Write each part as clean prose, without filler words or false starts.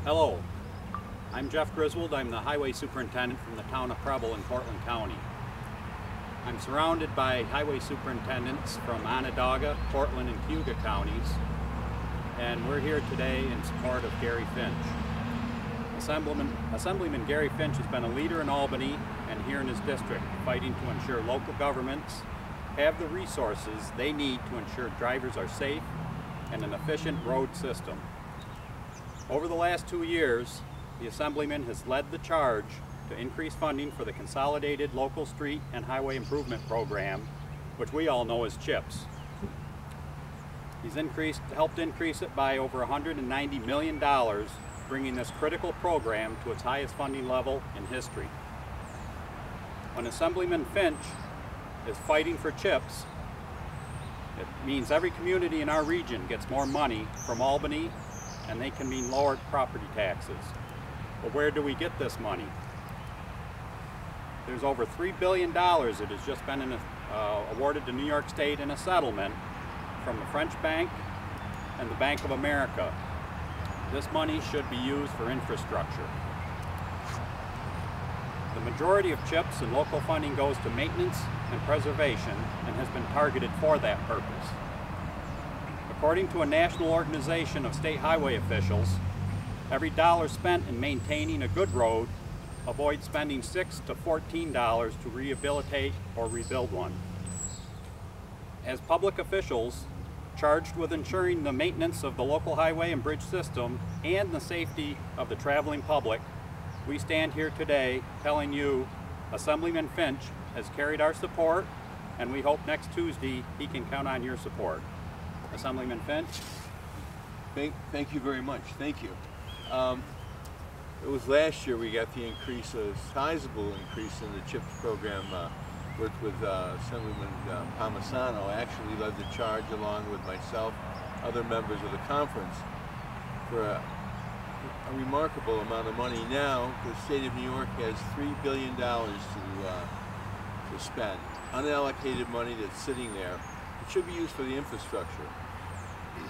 Hello, I'm Jeff Griswold. I'm the highway superintendent from the town of Preble in Portland County. I'm surrounded by highway superintendents from Onondaga, Portland, and Cayuga counties, and we're here today in support of Gary Finch. Assemblyman Gary Finch has been a leader in Albany and here in his district, fighting to ensure local governments have the resources they need to ensure drivers are safe and an efficient road system. Over the last 2 years, the Assemblyman has led the charge to increase funding for the Consolidated Local Street and Highway Improvement Program, which we all know as CHIPS. He's helped increase it by over $190 million, bringing this critical program to its highest funding level in history. When Assemblyman Finch is fighting for CHIPS, it means every community in our region gets more money from Albany, and they can mean lower property taxes. But where do we get this money? There's over $3 billion that has just been awarded to New York State in a settlement from the French Bank and the Bank of America. This money should be used for infrastructure. The majority of CHIPS and local funding goes to maintenance and preservation and has been targeted for that purpose. According to a national organization of state highway officials, every dollar spent in maintaining a good road avoids spending $6 to $14 to rehabilitate or rebuild one. As public officials charged with ensuring the maintenance of the local highway and bridge system and the safety of the traveling public, we stand here today telling you Assemblyman Finch has carried our support, and we hope next Tuesday he can count on your support. Assemblyman Finch. Thank you very much. Thank you. It was last year we got the increase, a sizable increase in the CHIPS program. Worked with Assemblyman Palmisano, actually led the charge along with myself, other members of the conference, for a remarkable amount of money. Now the state of New York has $3 billion to spend, unallocated money that's sitting there. It should be used for the infrastructure.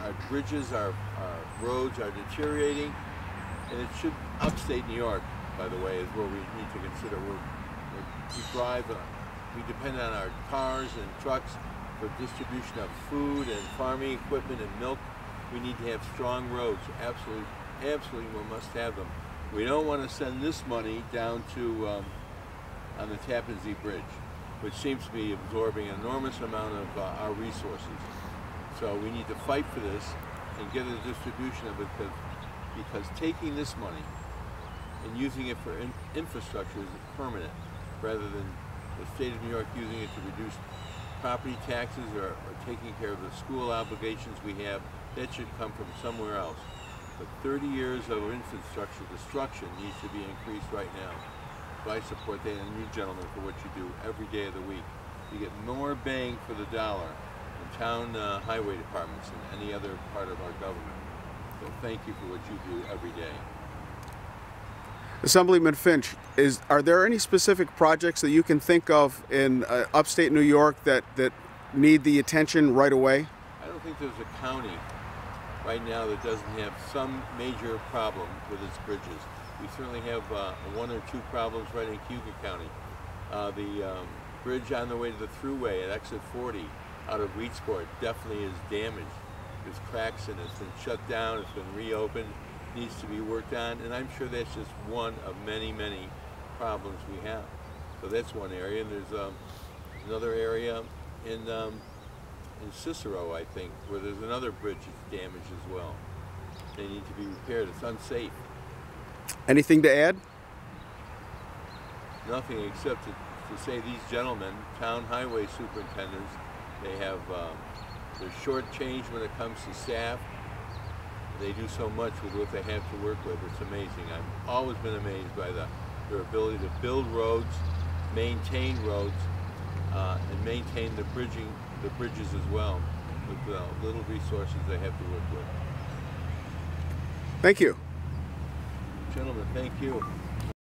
Our bridges, our roads are deteriorating, and it should, upstate New York, by the way, is where we need to consider. We depend on our cars and trucks for distribution of food and farming equipment and milk. We need to have strong roads. Absolutely, we must have them. We don't want to send this money down to on the Tappan Zee Bridge, which seems to be absorbing an enormous amount of our resources. So we need to fight for this and get a distribution of it, because taking this money and using it for infrastructure is permanent, rather than the state of New York using it to reduce property taxes or taking care of the school obligations we have. That should come from somewhere else. But 30 years of infrastructure destruction needs to be increased right now. So I support that, and you gentlemen, for what you do every day of the week. You get more bang for the dollar in town highway departments than any other part of our government. So thank you for what you do every day. Assemblyman Finch, are there any specific projects that you can think of in upstate New York that need the attention right away? I don't think there's a county right now that doesn't have some major problem with its bridges. We certainly have one or two problems right in Cayuga County. The bridge on the way to the thruway at exit 40 out of Wheatsport definitely is damaged. There's cracks in it. It's been shut down, it's been reopened, needs to be worked on, and I'm sure that's just one of many, many problems we have. So that's one area, and there's another area in Cicero, I think, where there's another bridge that's damaged as well. They need to be repaired. It's unsafe. Anything to add? Nothing except to say these gentlemen, town highway superintendents, they have they're shortchanged when it comes to staff. They do so much with what they have to work with. It's amazing. I've always been amazed by their ability to build roads, maintain roads, and maintain the bridges as well, with the little resources they have to work with. Thank you. Gentlemen, thank you.